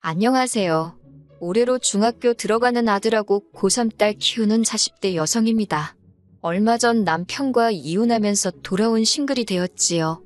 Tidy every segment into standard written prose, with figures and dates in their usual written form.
안녕하세요. 올해로 중학교 들어가는 아들하고 고3 딸 키우는 40대 여성입니다. 얼마 전 남편과 이혼하면서 돌아온 싱글이 되었지요.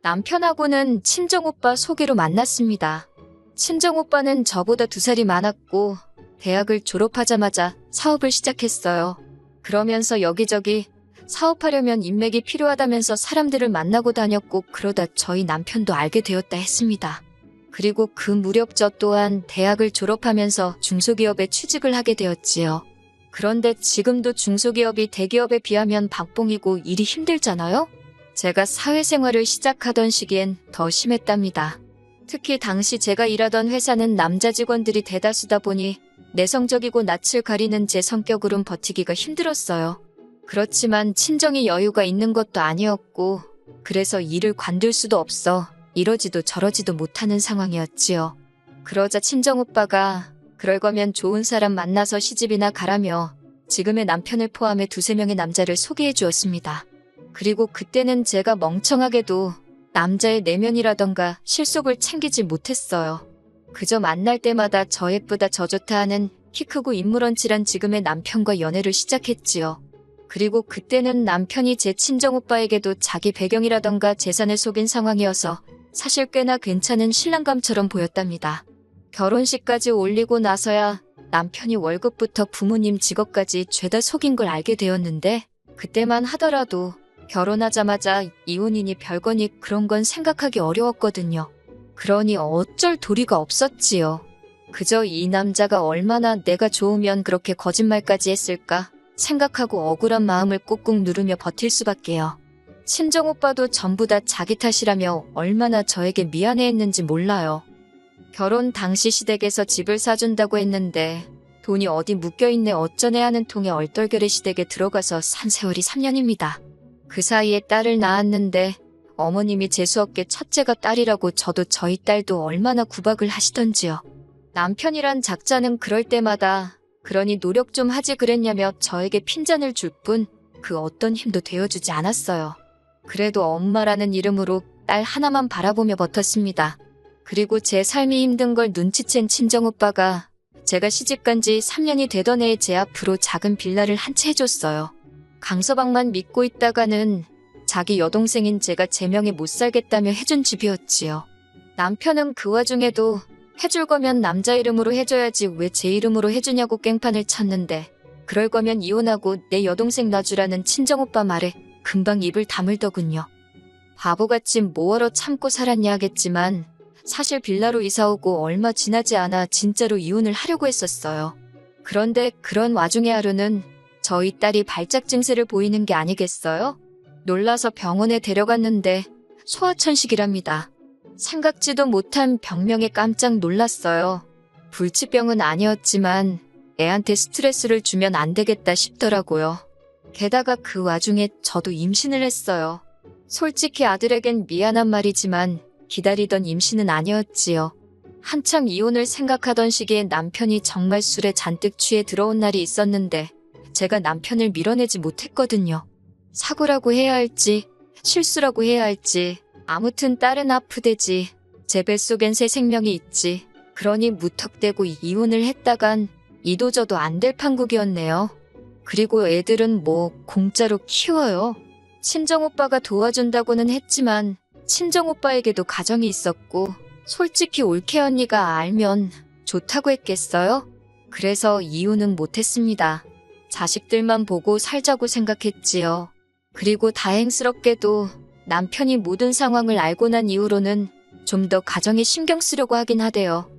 남편하고는 친정오빠 소개로 만났습니다. 친정오빠는 저보다 2살이 많았고 대학을 졸업하자마자 사업을 시작했어요. 그러면서 여기저기 사업하려면 인맥이 필요하다면서 사람들을 만나고 다녔고 그러다 저희 남편도 알게 되었다 했습니다. 그리고 그 무렵 저 또한 대학을 졸업하면서 중소기업에 취직을 하게 되었지요. 그런데 지금도 중소기업이 대기업에 비하면 박봉이고 일이 힘들잖아요? 제가 사회생활을 시작하던 시기엔 더 심했답니다. 특히 당시 제가 일하던 회사는 남자 직원들이 대다수다 보니 내성적이고 낯을 가리는 제 성격으론 버티기가 힘들었어요. 그렇지만 친정이 여유가 있는 것도 아니었고 그래서 일을 관둘 수도 없어 이러지도 저러지도 못하는 상황이었지요. 그러자 친정오빠가 그럴 거면 좋은 사람 만나서 시집이나 가라며 지금의 남편을 포함해 2~3명의 남자를 소개해 주었습니다. 그리고 그때는 제가 멍청하게도 남자의 내면이라던가 실속을 챙기지 못했어요. 그저 만날 때마다 저 예쁘다 저 좋다 하는 키 크고 인물언칠한 지금의 남편과 연애를 시작했지요. 그리고 그때는 남편이 제 친정오빠에게도 자기 배경이라던가 재산을 속인 상황이어서 사실 꽤나 괜찮은 신랑감처럼 보였답니다. 결혼식까지 올리고 나서야 남편이 월급부터 부모님 직업까지 죄다 속인 걸 알게 되었는데 그때만 하더라도 결혼하자마자 이혼이니 별거니 그런 건 생각하기 어려웠거든요. 그러니 어쩔 도리가 없었지요. 그저 이 남자가 얼마나 내가 좋으면 그렇게 거짓말까지 했을까 생각하고 억울한 마음을 꾹꾹 누르며 버틸 수밖에요. 친정오빠도 전부 다 자기 탓이라며 얼마나 저에게 미안해했는지 몰라요. 결혼 당시 시댁에서 집을 사준다고 했는데 돈이 어디 묶여있네 어쩌네 하는 통에 얼떨결에 시댁에 들어가서 산 세월이 3년입니다. 그 사이에 딸을 낳았는데 어머님이 재수없게 첫째가 딸이라고 저도 저희 딸도 얼마나 구박을 하시던지요. 남편이란 작자는 그럴 때마다 그러니 노력 좀 하지 그랬냐며 저에게 핀잔을 줄 뿐 그 어떤 힘도 되어주지 않았어요. 그래도 엄마라는 이름으로 딸 하나만 바라보며 버텼습니다. 그리고 제 삶이 힘든 걸 눈치챈 친정오빠가 제가 시집간 지 3년이 되던 해에 제 앞으로 작은 빌라를 한 채 해줬어요. 강서방만 믿고 있다가는 자기 여동생인 제가 제 명에 못 살겠다며 해준 집이었지요. 남편은 그 와중에도 해줄 거면 남자 이름으로 해줘야지 왜 제 이름으로 해주냐고 깽판을 쳤는데 그럴 거면 이혼하고 내 여동생 놔주라는 친정오빠 말에 금방 입을 다물더군요. 바보같이 뭐하러 참고 살았냐 하겠지만 사실 빌라로 이사오고 얼마 지나지 않아 진짜로 이혼을 하려고 했었어요. 그런데 그런 와중에 하루는 저희 딸이 발작 증세를 보이는 게 아니겠어요? 놀라서 병원에 데려갔는데 소아천식이랍니다. 생각지도 못한 병명에 깜짝 놀랐어요. 불치병은 아니었지만 애한테 스트레스를 주면 안 되겠다 싶더라고요. 게다가 그 와중에 저도 임신을 했어요. 솔직히 아들에겐 미안한 말이지만 기다리던 임신은 아니었지요. 한창 이혼을 생각하던 시기에 남편이 정말 술에 잔뜩 취해 들어온 날이 있었는데 제가 남편을 밀어내지 못했거든요. 사고라고 해야 할지 실수라고 해야 할지 아무튼 딸은 아프대지 제 뱃속엔 새 생명이 있지 그러니 무턱대고 이혼을 했다간 이도저도 안 될 판국이었네요. 그리고 애들은 뭐 공짜로 키워요. 친정오빠가 도와준다고는 했지만 친정오빠에게도 가정이 있었고 솔직히 올케 언니가 알면 좋다고 했겠어요? 그래서 이혼은 못했습니다. 자식들만 보고 살자고 생각했지요. 그리고 다행스럽게도 남편이 모든 상황을 알고 난 이후로는 좀 더 가정에 신경 쓰려고 하긴 하대요.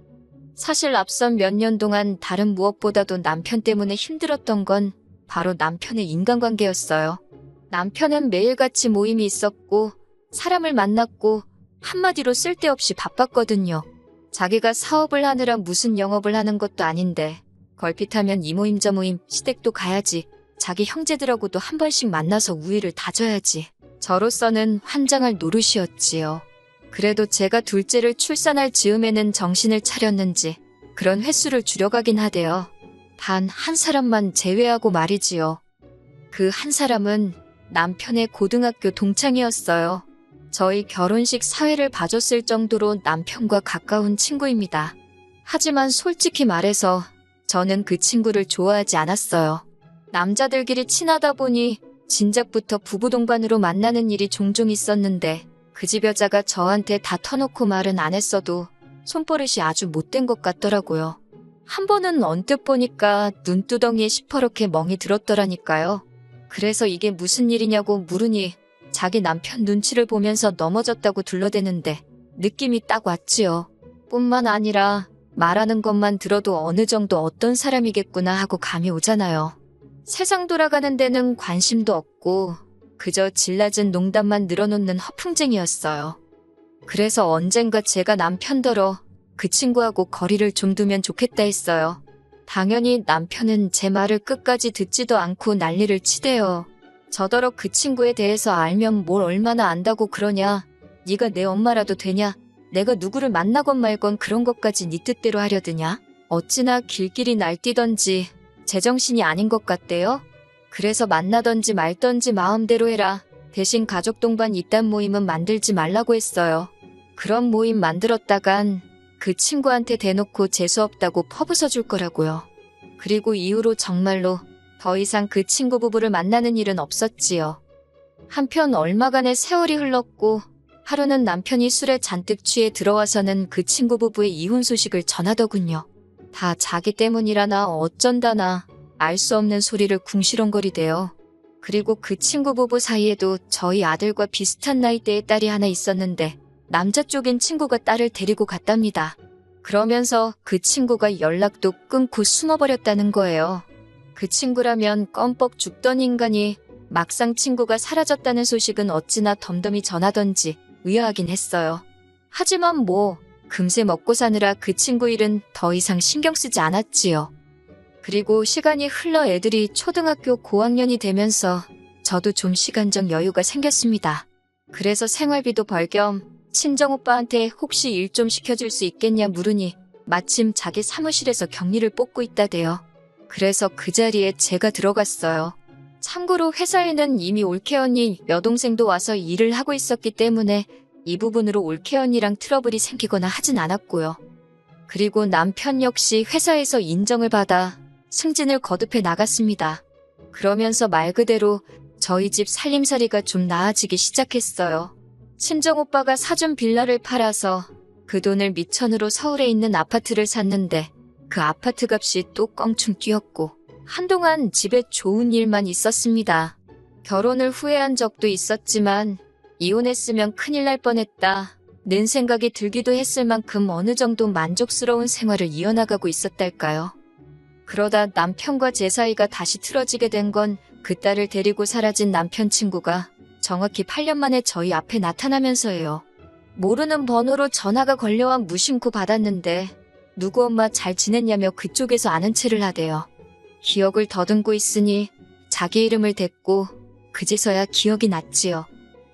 사실 앞선 몇 년 동안 다른 무엇보다도 남편 때문에 힘들었던 건 바로 남편의 인간관계였어요. 남편은 매일같이 모임이 있었고 사람을 만났고 한마디로 쓸데없이 바빴거든요. 자기가 사업을 하느라 무슨 영업을 하는 것도 아닌데 걸핏하면 이 모임 저 모임 시댁도 가야지 자기 형제들하고도 한 번씩 만나서 우위를 다져야지. 저로서는 환장할 노릇이었지요. 그래도 제가 둘째를 출산할 즈음에는 정신을 차렸는지 그런 횟수를 줄여가긴 하대요. 단 한 사람만 제외하고 말이지요. 그 한 사람은 남편의 고등학교 동창이었어요. 저희 결혼식 사회를 봐줬을 정도로 남편과 가까운 친구입니다. 하지만 솔직히 말해서 저는 그 친구를 좋아하지 않았어요. 남자들끼리 친하다 보니 진작부터 부부 동반으로 만나는 일이 종종 있었는데 그 집 여자가 저한테 다 터놓고 말은 안 했어도 손버릇이 아주 못된 것 같더라고요. 한 번은 언뜻 보니까 눈두덩이에 시퍼렇게 멍이 들었더라니까요. 그래서 이게 무슨 일이냐고 물으니 자기 남편 눈치를 보면서 넘어졌다고 둘러대는데 느낌이 딱 왔지요. 뿐만 아니라 말하는 것만 들어도 어느 정도 어떤 사람이겠구나 하고 감이 오잖아요. 세상 돌아가는 데는 관심도 없고 그저 질낮은 농담만 늘어놓는 허풍쟁이였어요. 그래서 언젠가 제가 남편더러 그 친구하고 거리를 좀 두면 좋겠다 했어요. 당연히 남편은 제 말을 끝까지 듣지도 않고 난리를 치대요. 저더러 그 친구에 대해서 알면 뭘 얼마나 안다고 그러냐. 네가 내 엄마라도 되냐. 내가 누구를 만나건 말건 그런 것까지 네 뜻대로 하려드냐. 어찌나 길길이 날뛰던지 제정신이 아닌 것 같대요. 그래서 만나던지 말던지 마음대로 해라. 대신 가족 동반 이딴 모임은 만들지 말라고 했어요. 그런 모임 만들었다간 그 친구한테 대놓고 재수없다고 퍼부숴 줄 거라고요. 그리고 이후로 정말로 더 이상 그 친구 부부를 만나는 일은 없었지요. 한편 얼마간의 세월이 흘렀고 하루는 남편이 술에 잔뜩 취해 들어와서는 그 친구 부부의 이혼 소식을 전하더군요. 다 자기 때문이라나 어쩐다나 알 수 없는 소리를 궁시렁거리대요. 그리고 그 친구 부부 사이에도 저희 아들과 비슷한 나이대의 딸이 하나 있었는데 남자 쪽인 친구가 딸을 데리고 갔답니다. 그러면서 그 친구가 연락도 끊고 숨어버렸다는 거예요. 그 친구라면 껌뻑 죽던 인간이 막상 친구가 사라졌다는 소식은 어찌나 덤덤히 전하던지 의아하긴 했어요. 하지만 뭐 금세 먹고 사느라 그 친구 일은 더 이상 신경 쓰지 않았지요. 그리고 시간이 흘러 애들이 초등학교 고학년이 되면서 저도 좀 시간적 여유가 생겼습니다. 그래서 생활비도 벌 겸 친정오빠한테 혹시 일 좀 시켜줄 수 있겠냐 물으니 마침 자기 사무실에서 격리를 뽑고 있다대요. 그래서 그 자리에 제가 들어갔어요. 참고로 회사에는 이미 올케 언니 여동생도 와서 일을 하고 있었기 때문에 이 부분으로 올케 언니랑 트러블이 생기거나 하진 않았고요. 그리고 남편 역시 회사에서 인정을 받아 승진을 거듭해 나갔습니다. 그러면서 말 그대로 저희 집 살림살이가 좀 나아지기 시작했어요. 친정오빠가 사준 빌라를 팔아서 그 돈을 미천으로 서울에 있는 아파트를 샀는데 그 아파트 값이 또 껑충 뛰었고 한동안 집에 좋은 일만 있었습니다. 결혼을 후회한 적도 있었지만 이혼했으면 큰일 날 뻔했다 는 생각이 들기도 했을 만큼 어느 정도 만족스러운 생활을 이어나가고 있었달까요. 그러다 남편과 제 사이가 다시 틀어지게 된 건 그 딸을 데리고 사라진 남편 친구가 정확히 8년 만에 저희 앞에 나타나면서예요. 모르는 번호로 전화가 걸려와 무심코 받았는데 누구 엄마 잘 지냈냐며 그쪽에서 아는 체를 하대요. 기억을 더듬고 있으니 자기 이름을 댔고 그제서야 기억이 났지요.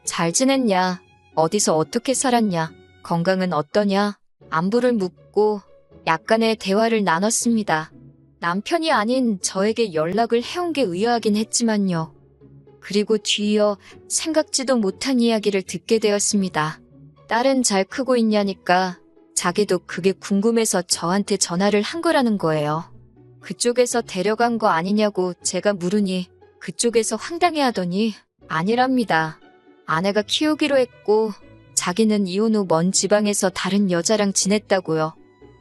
잘 지냈냐? 어디서 어떻게 살았냐? 건강은 어떠냐? 안부를 묻고 약간의 대화를 나눴습니다. 남편이 아닌 저에게 연락을 해온 게 의아하긴 했지만요. 그리고 뒤이어 생각지도 못한 이야기를 듣게 되었습니다. 딸은 잘 크고 있냐니까 자기도 그게 궁금해서 저한테 전화를 한 거라는 거예요. 그쪽에서 데려간 거 아니냐고 제가 물으니 그쪽에서 황당해하더니 아니랍니다. 아내가 키우기로 했고 자기는 이혼 후 먼 지방에서 다른 여자랑 지냈다고요.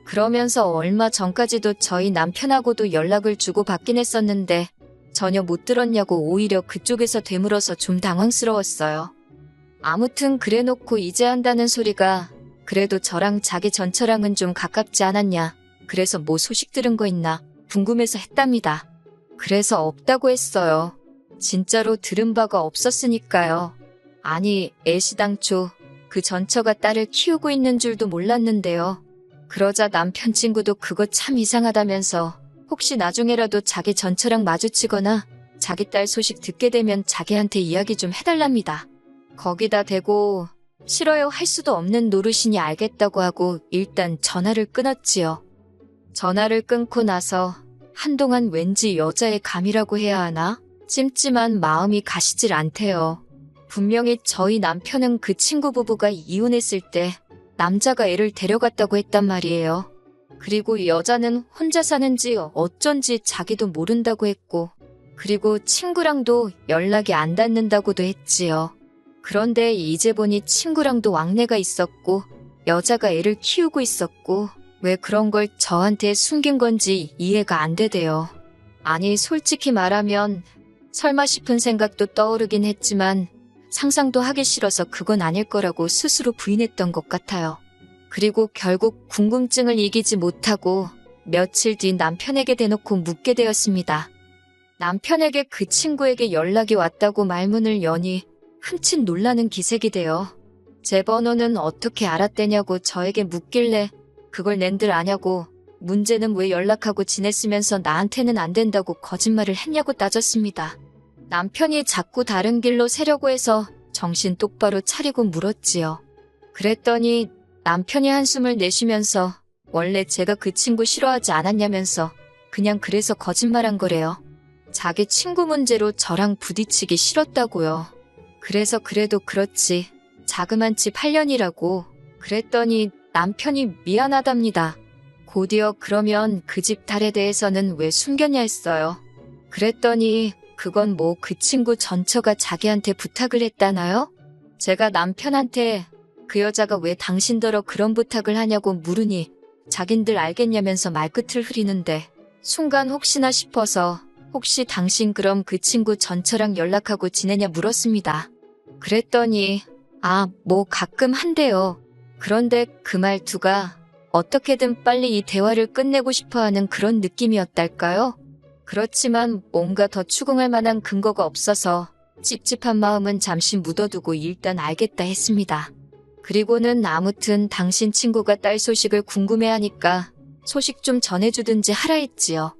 그러면서 얼마 전까지도 저희 남편하고도 연락을 주고 받긴 했었는데 전혀 못 들었냐고 오히려 그쪽에서 되물어서 좀 당황스러웠어요. 아무튼 그래놓고 이제 한다는 소리가 그래도 저랑 자기 전처랑은 좀 가깝지 않았냐. 그래서 뭐 소식 들은 거 있나 궁금해서 했답니다. 그래서 없다고 했어요. 진짜로 들은 바가 없었으니까요. 아니 애시당초 그 전처가 딸을 키우고 있는 줄도 몰랐는데요. 그러자 남편 친구도 그거 참 이상하다면서 혹시 나중에라도 자기 전처랑 마주치거나 자기 딸 소식 듣게 되면 자기한테 이야기 좀 해달랍니다. 거기다 대고 싫어요 할 수도 없는 노릇이니 알겠다고 하고 일단 전화를 끊었지요. 전화를 끊고 나서 한동안 왠지 여자의 감이라고 해야 하나? 찜찜한 마음이 가시질 않대요. 분명히 저희 남편은 그 친구 부부가 이혼했을 때 남자가 애를 데려갔다고 했단 말이에요. 그리고 여자는 혼자 사는지 어쩐지 자기도 모른다고 했고, 그리고 친구랑도 연락이 안 닿는다고도 했지요. 그런데 이제 보니 친구랑도 왕래가 있었고, 여자가 애를 키우고 있었고, 왜 그런 걸 저한테 숨긴 건지 이해가 안 되대요. 아니, 솔직히 말하면 설마 싶은 생각도 떠오르긴 했지만 상상도 하기 싫어서 그건 아닐 거라고 스스로 부인했던 것 같아요. 그리고 결국 궁금증을 이기지 못하고 며칠 뒤 남편에게 대놓고 묻게 되었습니다. 남편에게 그 친구에게 연락이 왔다고 말문을 여니 흠칫 놀라는 기색이 되어 제 번호는 어떻게 알았대냐고 저에게 묻길래 그걸 낸들 아냐고, 문제는 왜 연락하고 지냈으면서 나한테는 안 된다고 거짓말을 했냐고 따졌습니다. 남편이 자꾸 다른 길로 새려고 해서 정신 똑바로 차리고 물었지요. 그랬더니 남편이 한숨을 내쉬면서 원래 제가 그 친구 싫어하지 않았냐면서 그냥 그래서 거짓말한 거래요. 자기 친구 문제로 저랑 부딪히기 싫었다고요. 그래서 그래도 그렇지, 자그만치 8년이라고. 그랬더니 남편이 미안하답니다. 곧이어 그러면 그 집 딸에 대해서는 왜 숨겼냐 했어요. 그랬더니 그건 뭐 그 친구 전처가 자기한테 부탁을 했다나요? 제가 남편한테 그 여자가 왜 당신더러 그런 부탁을 하냐고 물으니 자긴들 알겠냐면서 말끝을 흐리는데 순간 혹시나 싶어서 혹시 당신 그럼 그 친구 전처랑 연락하고 지내냐 물었습니다. 그랬더니 뭐 가끔 한대요. 그런데 그 말투가 어떻게든 빨리 이 대화를 끝내고 싶어하는 그런 느낌이었달까요? 그렇지만 뭔가 더 추궁할 만한 근거가 없어서 찝찝한 마음은 잠시 묻어두고 일단 알겠다 했습니다. 그리고는 아무튼 당신 친구가 딸 소식을 궁금해하니까 소식 좀 전해주든지 하라 했지요.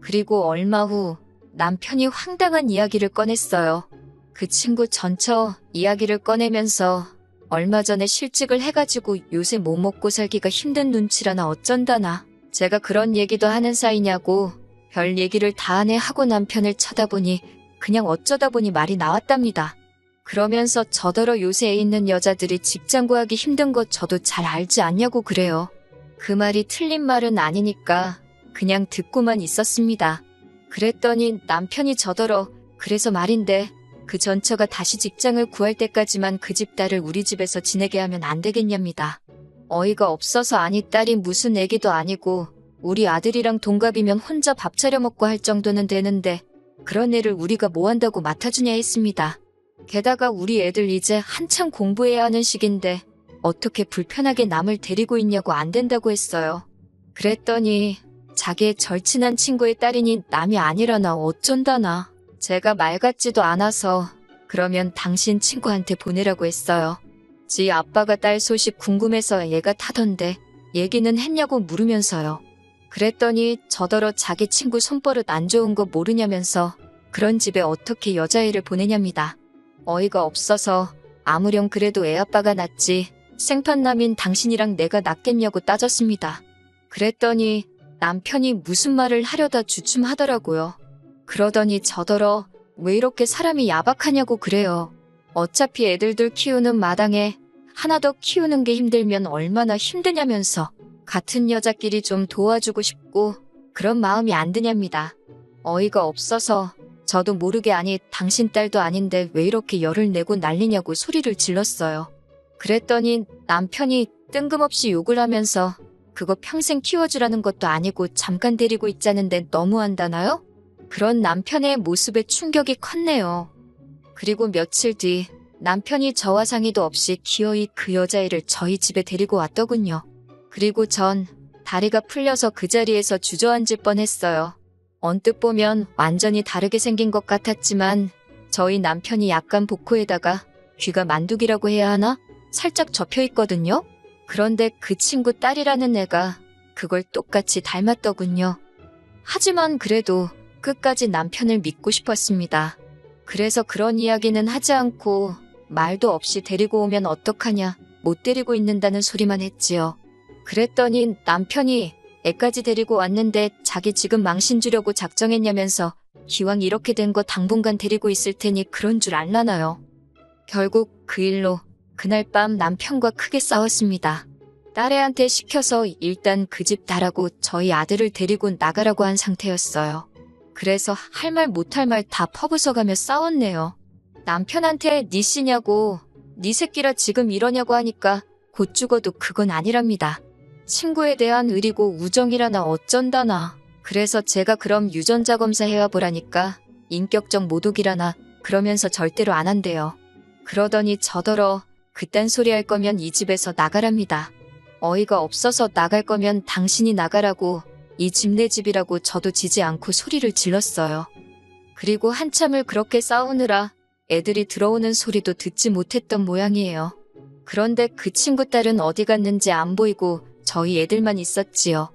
그리고 얼마 후 남편이 황당한 이야기를 꺼냈어요. 그 친구 전처 이야기를 꺼내면서 얼마 전에 실직을 해가지고 요새 뭐 먹고 살기가 힘든 눈치라나 어쩐다나 제가 그런 얘기도 하는 사이냐고 별 얘기를 다 하네 하고 남편을 쳐다보니 그냥 어쩌다 보니 말이 나왔답니다. 그러면서 저더러 요새 애 있는 여자들이 직장 구하기 힘든 것 저도 잘 알지 않냐고 그래요. 그 말이 틀린 말은 아니니까 그냥 듣고만 있었습니다. 그랬더니 남편이 저더러 그래서 말인데 그 전처가 다시 직장을 구할 때까지만 그 집 딸을 우리 집에서 지내게 하면 안 되겠냐입니다. 어이가 없어서 아니 딸이 무슨 애기도 아니고 우리 아들이랑 동갑이면 혼자 밥 차려 먹고 할 정도는 되는데 그런 애를 우리가 뭐 한다고 맡아주냐 했습니다. 게다가 우리 애들 이제 한창 공부해야 하는 시기인데 어떻게 불편하게 남을 데리고 있냐고 안 된다고 했어요. 그랬더니 자기의 절친한 친구의 딸이니 남이 아니라나 어쩐다나. 제가 말 같지도 않아서 그러면 당신 친구한테 보내라고 했어요. 지 아빠가 딸 소식 궁금해서 얘가 타던데 얘기는 했냐고 물으면서요. 그랬더니 저더러 자기 친구 손버릇 안 좋은 거 모르냐면서 그런 집에 어떻게 여자애를 보내냐입니다. 어이가 없어서 아무렴 그래도 애 아빠가 낫지 생판남인 당신이랑 내가 낫겠냐고 따졌습니다. 그랬더니 남편이 무슨 말을 하려다 주춤하더라고요. 그러더니 저더러 왜 이렇게 사람이 야박하냐고 그래요. 어차피 애들들 키우는 마당에 하나 더 키우는 게 힘들면 얼마나 힘드냐면서 같은 여자끼리 좀 도와주고 싶고 그런 마음이 안 드냐입니다. 어이가 없어서 저도 모르게 아니 당신 딸도 아닌데 왜 이렇게 열을 내고 난리냐고 소리를 질렀어요. 그랬더니 남편이 뜬금없이 욕을 하면서 그거 평생 키워주라는 것도 아니고 잠깐 데리고 있자는데 너무한다나요? 그런 남편의 모습에 충격이 컸네요. 그리고 며칠 뒤 남편이 저와 상의도 없이 기어이 그 여자애를 저희 집에 데리고 왔더군요. 그리고 전 다리가 풀려서 그 자리에서 주저앉을 뻔했어요. 언뜻 보면 완전히 다르게 생긴 것 같았지만 저희 남편이 약간 복코에다가 귀가 만두기라고 해야 하나? 살짝 접혀 있거든요. 그런데 그 친구 딸이라는 애가 그걸 똑같이 닮았더군요. 하지만 그래도 끝까지 남편을 믿고 싶었습니다. 그래서 그런 이야기는 하지 않고 말도 없이 데리고 오면 어떡하냐, 못 데리고 있는다는 소리만 했지요. 그랬더니 남편이 애까지 데리고 왔는데 자기 지금 망신 주려고 작정했냐면서 기왕 이렇게 된 거 당분간 데리고 있을 테니 그런 줄 알라나요. 결국 그 일로 그날 밤 남편과 크게 싸웠습니다. 딸애한테 시켜서 일단 그 집 나라고 저희 아들을 데리고 나가라고 한 상태였어요. 그래서 할 말 못할 말 다 퍼부숴가며 싸웠네요. 남편한테 니 씨냐고, 니 새끼라 지금 이러냐고 하니까 곧 죽어도 그건 아니랍니다. 친구에 대한 의리고 우정이라나 어쩐다나. 그래서 제가 그럼 유전자 검사해와 보라니까 인격적 모독이라나 그러면서 절대로 안 한대요. 그러더니 저더러 그딴 소리 할 거면 이 집에서 나가랍니다. 어이가 없어서 나갈 거면 당신이 나가라고, 이 집 내 집이라고 저도 지지 않고 소리를 질렀어요. 그리고 한참을 그렇게 싸우느라 애들이 들어오는 소리도 듣지 못했던 모양이에요. 그런데 그 친구 딸은 어디 갔는지 안 보이고 저희 애들만 있었지요.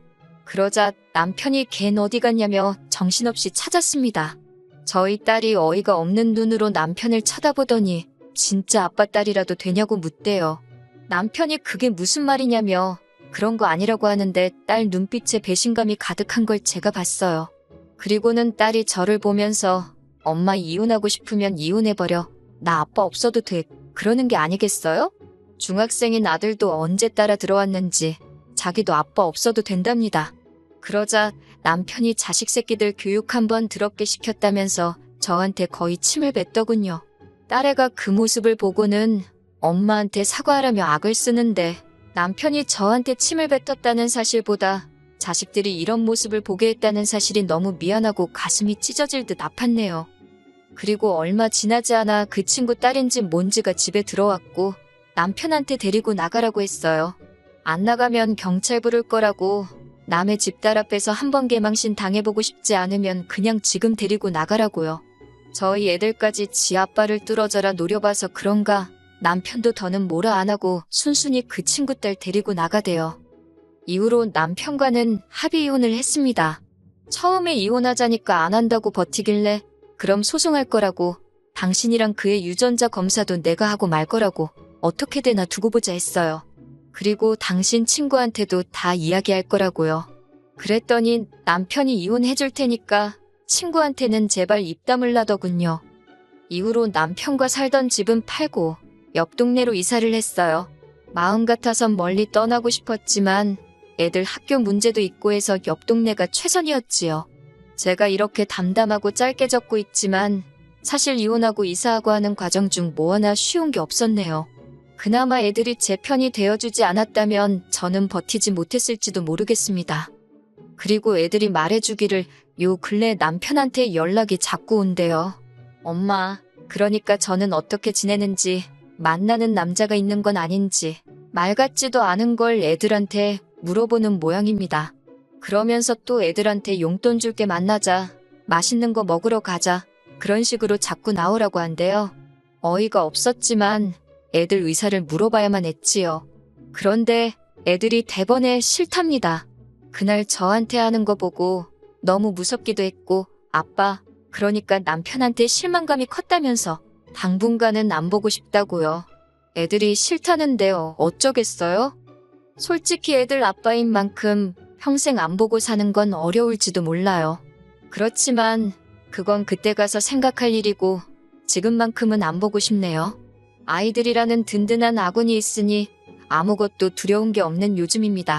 그러자 남편이 걘 어디 갔냐며 정신없이 찾았습니다. 저희 딸이 어이가 없는 눈으로 남편을 쳐다보더니 진짜 아빠 딸이라도 되냐고 묻대요. 남편이 그게 무슨 말이냐며 그런 거 아니라고 하는데 딸 눈빛에 배신감이 가득한 걸 제가 봤어요. 그리고는 딸이 저를 보면서 엄마 이혼하고 싶으면 이혼해버려. 나 아빠 없어도 돼. 그러는 게 아니겠어요? 중학생인 아들도 언제 따라 들어왔는지 자기도 아빠 없어도 된답니다. 그러자 남편이 자식 새끼들 교육 한번 더럽게 시켰다면서 저한테 거의 침을 뱉더군요. 딸애가 그 모습을 보고는 엄마한테 사과하라며 악을 쓰는데 남편이 저한테 침을 뱉었다는 사실보다 자식들이 이런 모습을 보게 했다는 사실이 너무 미안하고 가슴이 찢어질 듯 아팠네요. 그리고 얼마 지나지 않아 그 친구 딸인지 뭔지가 집에 들어왔고 남편한테 데리고 나가라고 했어요. 안 나가면 경찰 부를 거라고, 남의 집 딸 앞에서 한번 개망신 당해보고 싶지 않으면 그냥 지금 데리고 나가라고요. 저희 애들까지 지 아빠를 뚫어져라 노려봐서 그런가 남편도 더는 뭐라 안 하고 순순히 그 친구 딸 데리고 나가대요. 이후로 남편과는 합의 이혼을 했습니다. 처음에 이혼하자니까 안 한다고 버티길래 그럼 소송할 거라고, 당신이랑 그의 유전자 검사도 내가 하고 말 거라고, 어떻게 되나 두고 보자 했어요. 그리고 당신 친구한테도 다 이야기할 거라고요. 그랬더니 남편이 이혼해줄 테니까 친구한테는 제발 입 다물라더군요. 이후로 남편과 살던 집은 팔고 옆 동네로 이사를 했어요. 마음 같아선 멀리 떠나고 싶었지만 애들 학교 문제도 있고 해서 옆 동네가 최선이었지요. 제가 이렇게 담담하고 짧게 적고 있지만 사실 이혼하고 이사하고 하는 과정 중 뭐 하나 쉬운 게 없었네요. 그나마 애들이 제 편이 되어주지 않았다면 저는 버티지 못했을지도 모르겠습니다. 그리고 애들이 말해주기를 요 근래 남편한테 연락이 자꾸 온대요. 엄마, 그러니까 저는 어떻게 지내는지, 만나는 남자가 있는 건 아닌지, 말 같지도 않은 걸 애들한테 물어보는 모양입니다. 그러면서 또 애들한테 용돈 줄게 만나자, 맛있는 거 먹으러 가자, 그런 식으로 자꾸 나오라고 한대요. 어이가 없었지만 애들 의사를 물어봐야만 했지요. 그런데 애들이 대번에 싫답니다. 그날 저한테 하는 거 보고 너무 무섭기도 했고, 아빠, 그러니까 남편한테 실망감이 컸다면서 당분간은 안 보고 싶다고요. 애들이 싫다는데요. 어쩌겠어요? 솔직히 애들 아빠인 만큼 평생 안 보고 사는 건 어려울지도 몰라요. 그렇지만 그건 그때 가서 생각할 일이고 지금만큼은 안 보고 싶네요. 아이들이라는 든든한 아군이 있으니 아무것도 두려운 게 없는 요즘입니다.